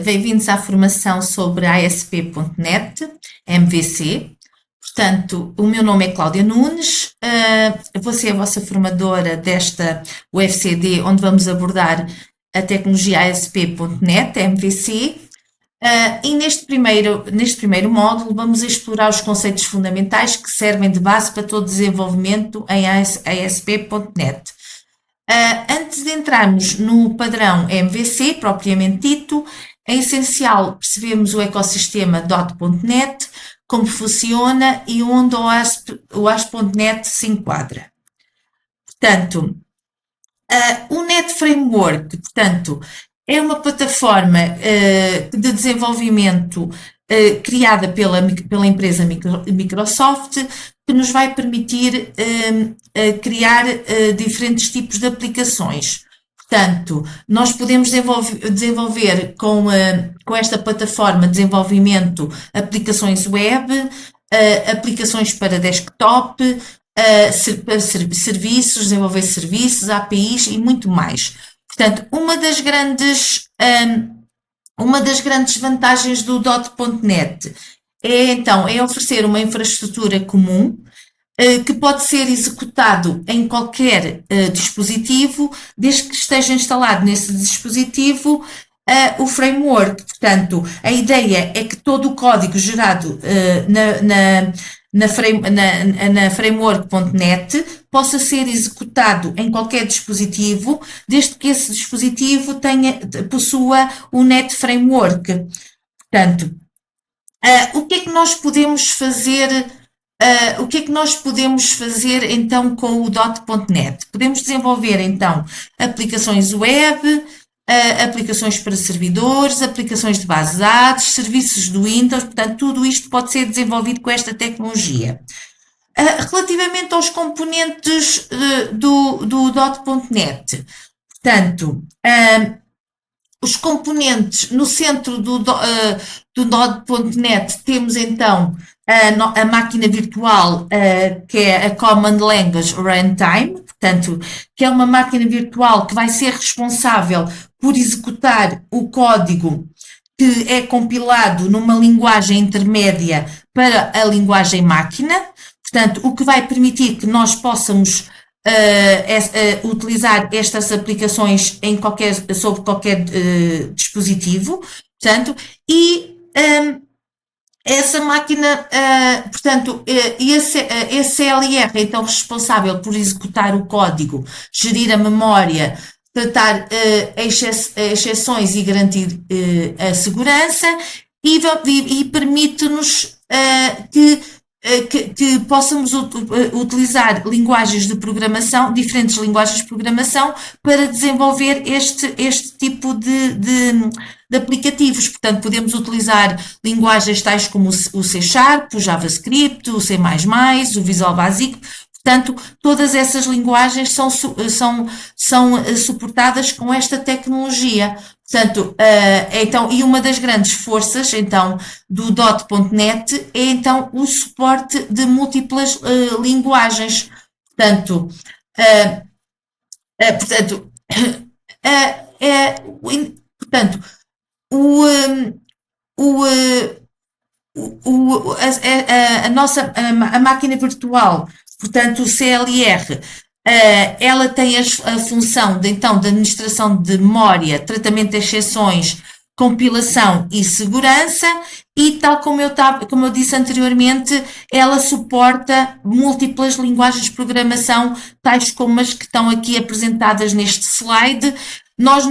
Bem-vindos à formação sobre ASP.NET, MVC. Portanto, o meu nome é Cláudia Nunes, vou ser a vossa formadora desta UFCD, onde vamos abordar a tecnologia ASP.NET, MVC. E neste primeiro módulo vamos explorar os conceitos fundamentais que servem de base para todo o desenvolvimento em ASP.NET. Antes de entrarmos no padrão MVC, propriamente dito, é essencial percebermos o ecossistema .NET, como funciona e onde o ASP.NET se enquadra. Portanto, o Net Framework, portanto, é uma plataforma de desenvolvimento criada pela empresa Microsoft, que nos vai permitir criar diferentes tipos de aplicações. Portanto, nós podemos desenvolver com esta plataforma de desenvolvimento aplicações web, aplicações para desktop, serviços, desenvolver serviços, APIs e muito mais. Portanto, uma das grandes vantagens do .NET é oferecer uma infraestrutura comum que pode ser executado em qualquer dispositivo, desde que esteja instalado nesse dispositivo o framework. Portanto, a ideia é que todo o código gerado na framework.net possa ser executado em qualquer dispositivo, desde que esse dispositivo possua o Net Framework. Portanto, o que é que nós podemos fazer? O que é que nós podemos fazer então com o .NET? Podemos desenvolver então aplicações web, aplicações para servidores, aplicações de base de dados, serviços do Windows, portanto, tudo isto pode ser desenvolvido com esta tecnologia. Relativamente aos componentes do .NET, portanto, os componentes no centro do .NET temos então a máquina virtual, que é a Command Language Runtime, portanto, que é uma máquina virtual que vai ser responsável por executar o código que é compilado numa linguagem intermédia para a linguagem máquina, portanto, o que vai permitir que nós possamos utilizar estas aplicações sobre qualquer dispositivo, portanto, e essa máquina, portanto, esse CLR é então responsável por executar o código, gerir a memória, tratar exceções e garantir a segurança e permite-nos que possamos utilizar linguagens de programação, diferentes linguagens de programação, para desenvolver este tipo de aplicativos. Portanto, podemos utilizar linguagens tais como o C#, o JavaScript, o C++, o Visual Basic. Portanto, todas essas linguagens são suportadas com esta tecnologia. Portanto, então, e uma das grandes forças, então, do .NET é, então, o suporte de múltiplas linguagens. Portanto, a máquina virtual, portanto, o CLR, ela tem a função de administração de memória, tratamento de exceções, compilação e segurança, e tal como eu disse anteriormente, ela suporta múltiplas linguagens de programação, tais como as que estão aqui apresentadas neste slide. Nós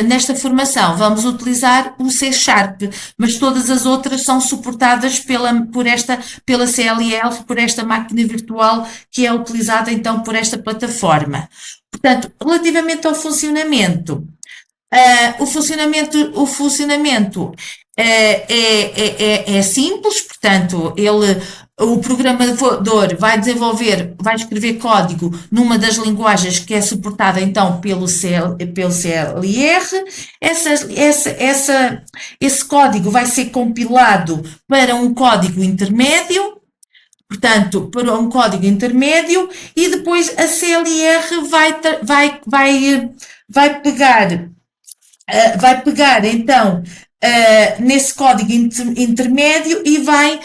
nesta formação vamos utilizar o C#, mas todas as outras são suportadas pela CLL, por esta máquina virtual que é utilizada então por esta plataforma. Portanto, relativamente ao funcionamento, o funcionamento é simples, portanto, o programador vai escrever código numa das linguagens que é suportada então pelo CLR. Esse código vai ser compilado para um código intermédio, e depois a CLR vai pegar vai pegar então nesse código intermédio e vai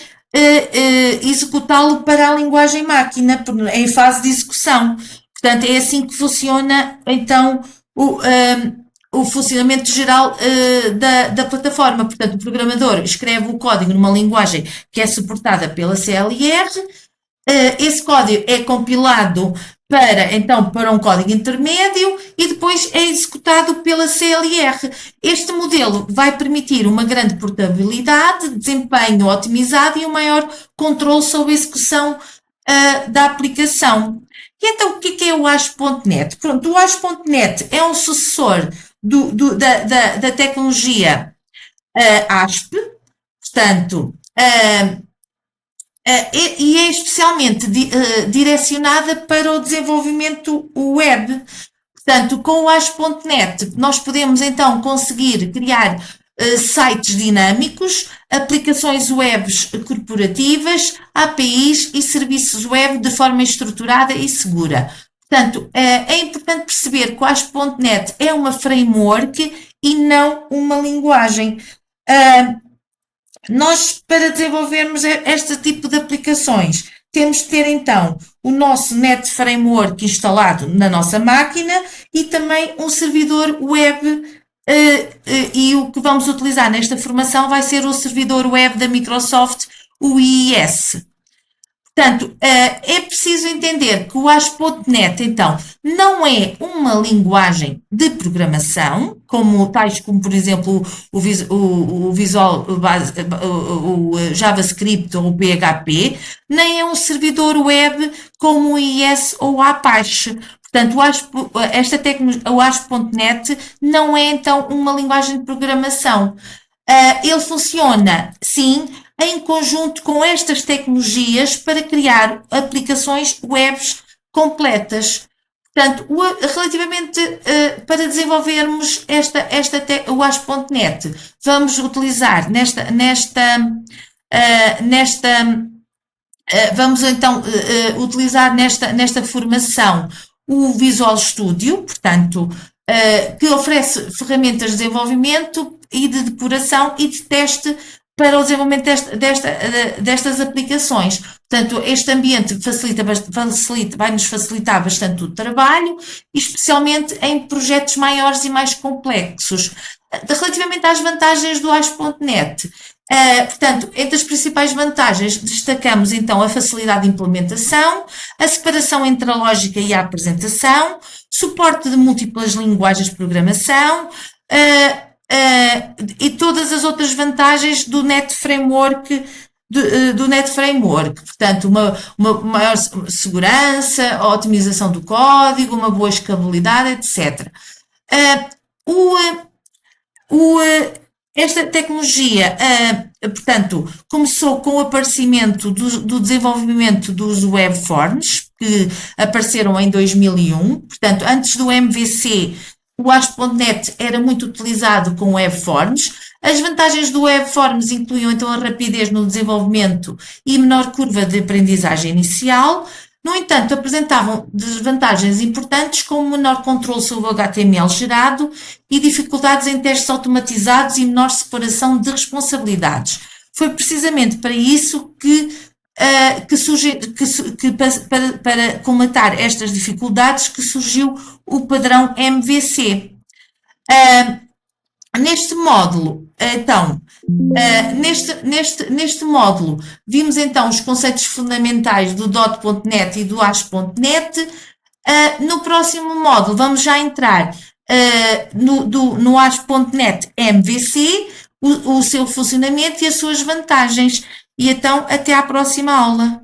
executá-lo para a linguagem máquina, em fase de execução. Portanto, é assim que funciona então o funcionamento geral da plataforma. Portanto, o programador escreve o código numa linguagem que é suportada pela CLR. Esse código é compilado para um código intermédio e depois é executado pela CLR. Este modelo vai permitir uma grande portabilidade, desempenho otimizado e um maior controle sobre a execução da aplicação. E então, o que é o ASP.NET? Pronto, o ASP.NET é um sucessor da tecnologia ASP, portanto, e é especialmente direcionada para o desenvolvimento web. Portanto, com o ASP.NET nós podemos então conseguir criar sites dinâmicos, aplicações webs corporativas, APIs e serviços web de forma estruturada e segura. Portanto, é importante perceber que o ASP.NET é uma framework e não uma linguagem. Nós, para desenvolvermos este tipo de aplicações, temos de ter então o nosso Net Framework instalado na nossa máquina e também um servidor web. E o que vamos utilizar nesta formação vai ser o servidor web da Microsoft, o IIS. Portanto, é preciso entender que o ASP.NET, então, não é uma linguagem de programação, tais como, por exemplo, o Visual o JavaScript ou o PHP, nem é um servidor web como o IIS ou o Apache. Portanto, o ASP.NET não é, então, uma linguagem de programação. Ele funciona, sim, em conjunto com estas tecnologias para criar aplicações webs completas. Portanto, relativamente para desenvolvermos o ASP.NET, vamos utilizar vamos então utilizar nesta formação o Visual Studio, portanto, que oferece ferramentas de desenvolvimento e de depuração e de teste para o desenvolvimento destas aplicações. Portanto, este ambiente vai-nos facilitar bastante o trabalho, especialmente em projetos maiores e mais complexos. Relativamente às vantagens do ASP.NET, portanto, entre as principais vantagens destacamos então a facilidade de implementação, a separação entre a lógica e a apresentação, suporte de múltiplas linguagens de programação, e todas as outras vantagens do Net Framework, portanto, uma maior segurança, a otimização do código, uma boa escalabilidade, etc. Esta tecnologia, portanto, começou com o aparecimento do desenvolvimento dos web forms, que apareceram em 2001, portanto, antes do MVC, o ASP.NET era muito utilizado com webforms. As vantagens do webforms incluíam então a rapidez no desenvolvimento e menor curva de aprendizagem inicial. No entanto, apresentavam desvantagens importantes como menor controle sobre o HTML gerado e dificuldades em testes automatizados e menor separação de responsabilidades. Foi precisamente para isso para colmatar estas dificuldades que surgiu o padrão MVC. Neste módulo, então, neste módulo, vimos então os conceitos fundamentais do Dot.NET e do ASP.NET. No próximo módulo, vamos já entrar no ASP.NET MVC, o seu funcionamento e as suas vantagens. E então, até à próxima aula.